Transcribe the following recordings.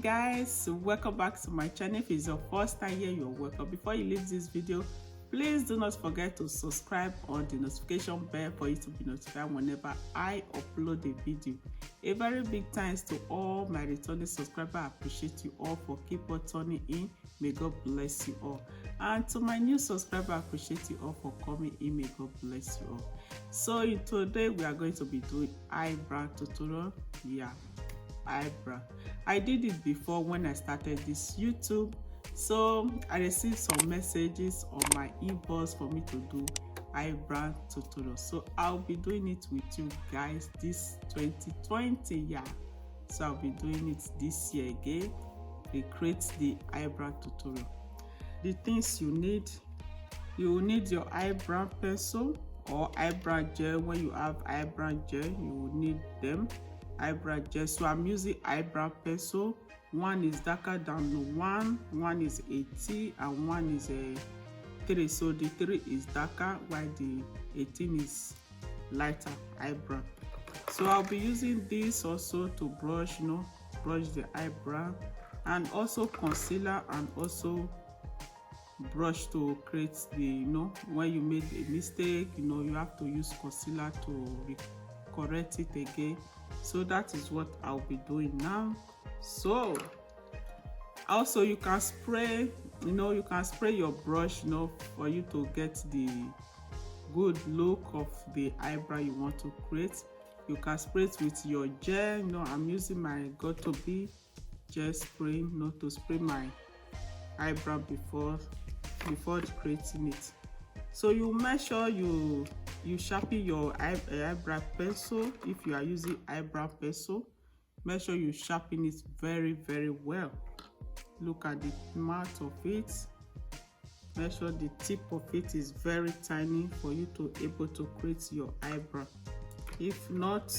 guys, welcome back to my channel. If it's your first time here, you're welcome. Before you leave this video, please do not forget to subscribe on the notification bell for you to be notified whenever I upload a video. A very big thanks to all my returning subscribers. I appreciate you all for keep on turning in. May God bless you all. And to my new subscriber, I appreciate you all for coming in. May God bless you all. So today we are going to be doing eyebrow tutorial. Eyebrow. I did it before when I started this YouTube, so I received some messages on my inbox for me to do eyebrow tutorial. So I'll be doing it with you guys this 2020. So I'll be doing it this year again. Recreate the eyebrow tutorial. The things you will need your eyebrow pencil or eyebrow gel. When you have eyebrow gel, you will need them. Eyebrow gel. So I'm using eyebrow pencil. One is darker than the one is 80 and one is a 3. So the 3 is darker while the 18 is lighter eyebrow. So I'll be using this also to brush, brush the eyebrow, and also concealer, and also brush to create the, when you made a mistake, you have to use concealer to correct it again. So that is what I'll be doing now. So also you can spray, you can spray your brush, for you to get the good look of the eyebrow you want to create. You can spray it with your gel. I'm using my got2b gel spray, to spray my eyebrow before creating it. So you make sure you sharpen your eyebrow pencil. If you are using eyebrow pencil, make sure you sharpen it very, very well. Look at the mouth of it. Make sure the tip of it is very tiny for you to able to create your eyebrow. If not,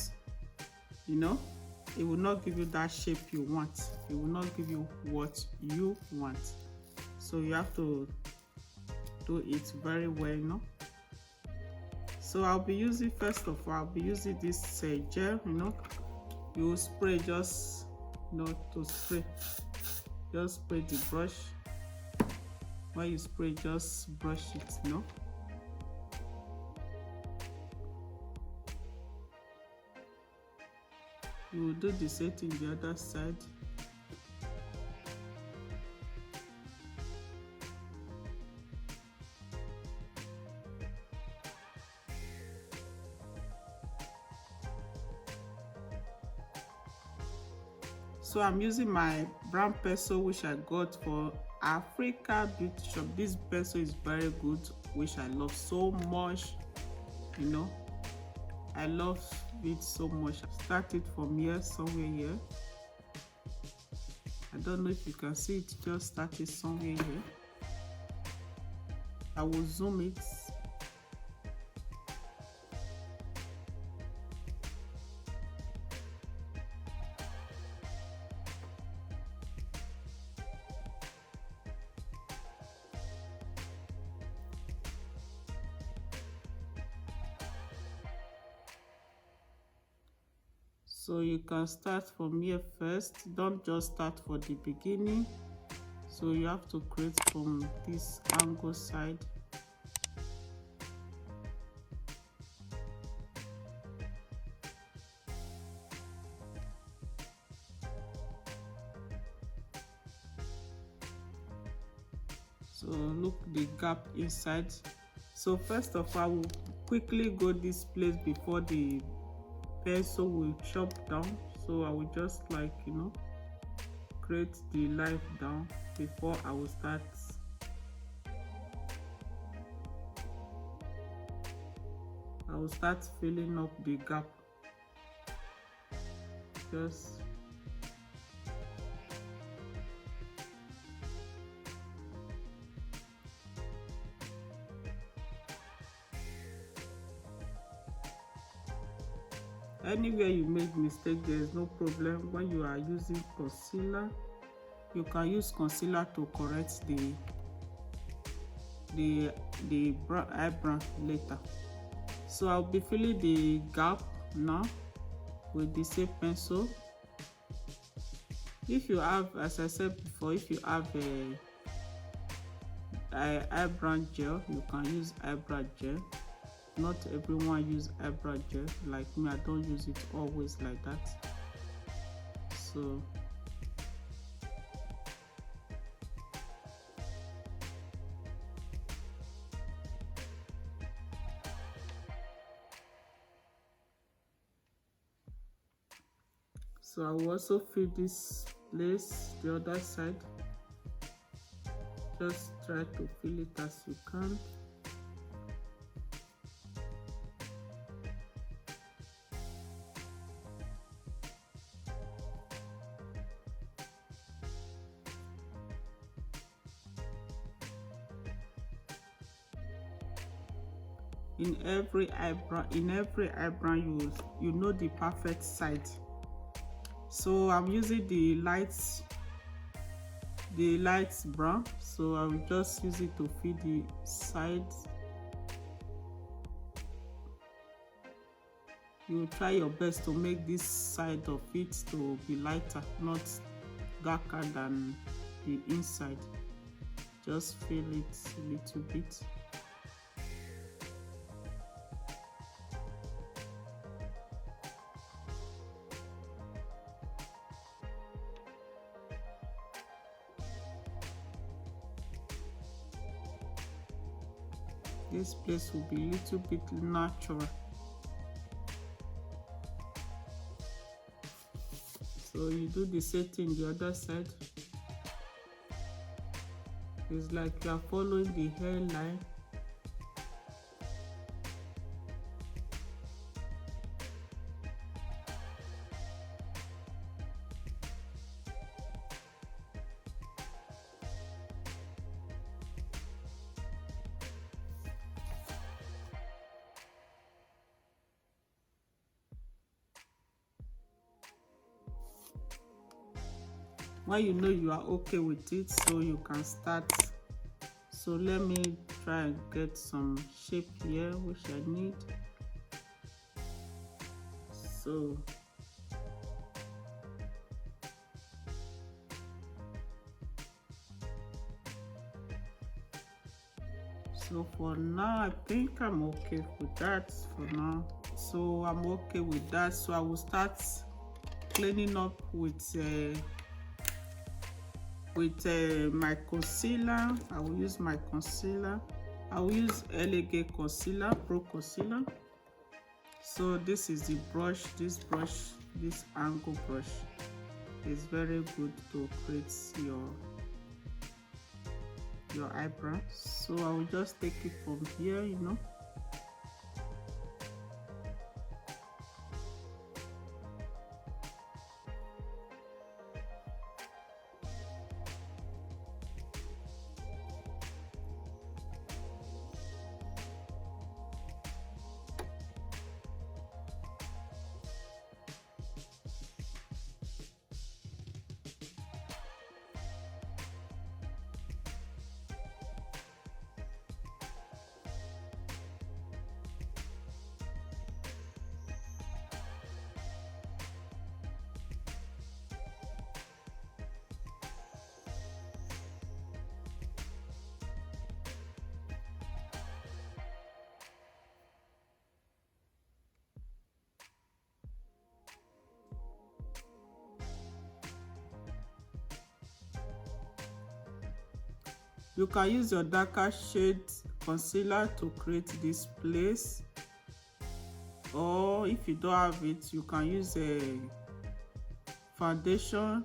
it will not give you that shape you want. It will not give you what you want. So you have to do it very well, So I'll be using, first of all, I'll be using this gel. You spray just, to spray. Just spray the brush. When you spray, just brush it, You will do the same thing the other side. So I'm using my brown pencil, which I got for Africa Beauty Shop. This pencil is very good, which I love so much. I love it so much. I started from here, somewhere here. I don't know if you can see it, just started somewhere here. I will zoom it. So you can start from here first. Don't just start for the beginning. So you have to create from this angle side. So look the gap inside. So first of all, I will quickly go this place before the pencil will chop down. So I will just create the line down before I will start. I will start filling up the gap. Just anywhere you make mistake, there is no problem. When you are using concealer, you can use concealer to correct the eyebrow later. So I'll be filling the gap now with the same pencil. If you have, as I said before, if you have a eyebrow gel, you can use eyebrow gel. Not everyone use eyebrow gel. Like me, I don't use it always like that. So I will also fill this place, the other side. Just try to fill it as you can. In every eyebrow, you know the perfect side. So I'm using the light brown, so I will just use it to fill the sides. You will try your best to make this side of it to be lighter, not darker than the inside. Just fill it a little bit. This place will be a little bit natural. So you do the same thing the other side. It's like you are following the hairline. When you know you are okay with it, so you can start. So let me try and get some shape here which I need. So for now, I think I'm okay with that for now. So I'm okay with that. So I will start cleaning up with my concealer. I will use my concealer. I will use Elegant Concealer, Pro Concealer. So this is the brush. This angle brush is very good to create your eyebrow. So I will just take it from here, you know. You can use your darker shade concealer to create this place, or if you don't have it, you can use a foundation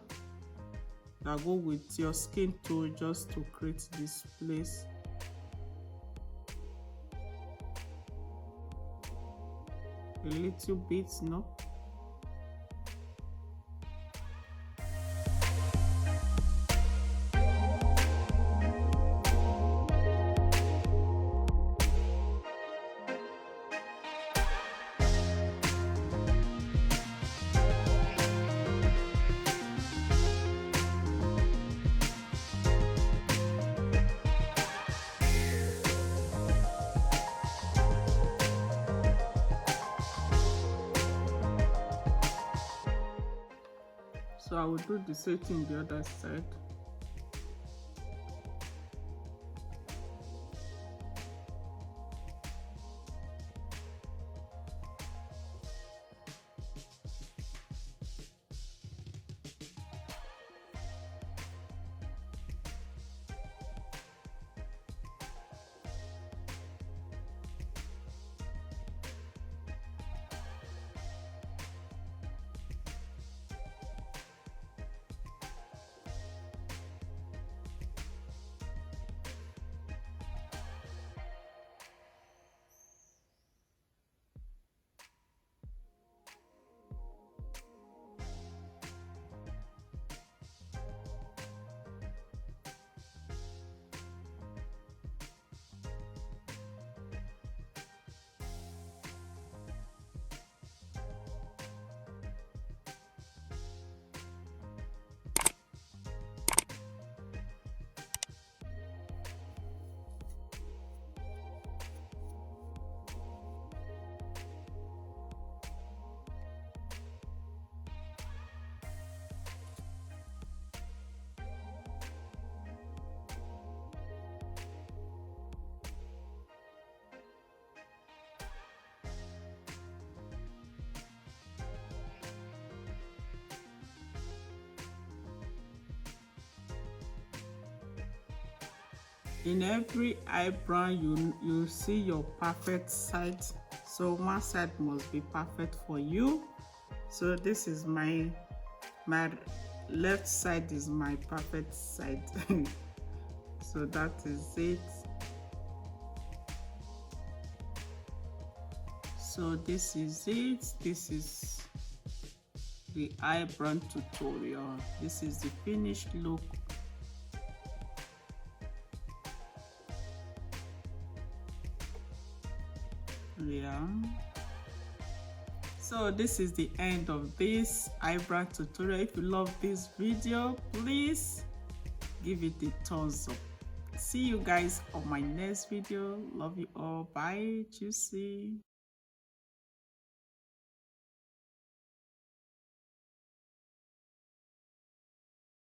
that go with your skin tone just to create this place. A little bit, no? So I will do the same thing the other side. In every eyebrow, you see your perfect side. So one side must be perfect for you. So this is my left side is my perfect side. So that is it. So this is it. This is the eyebrow tutorial. This is the finished look. Yeah, so this is the end of this eyebrow tutorial. If you love this video, please give it a thumbs up. See you guys on my next video. Love you all. Bye. Juicy.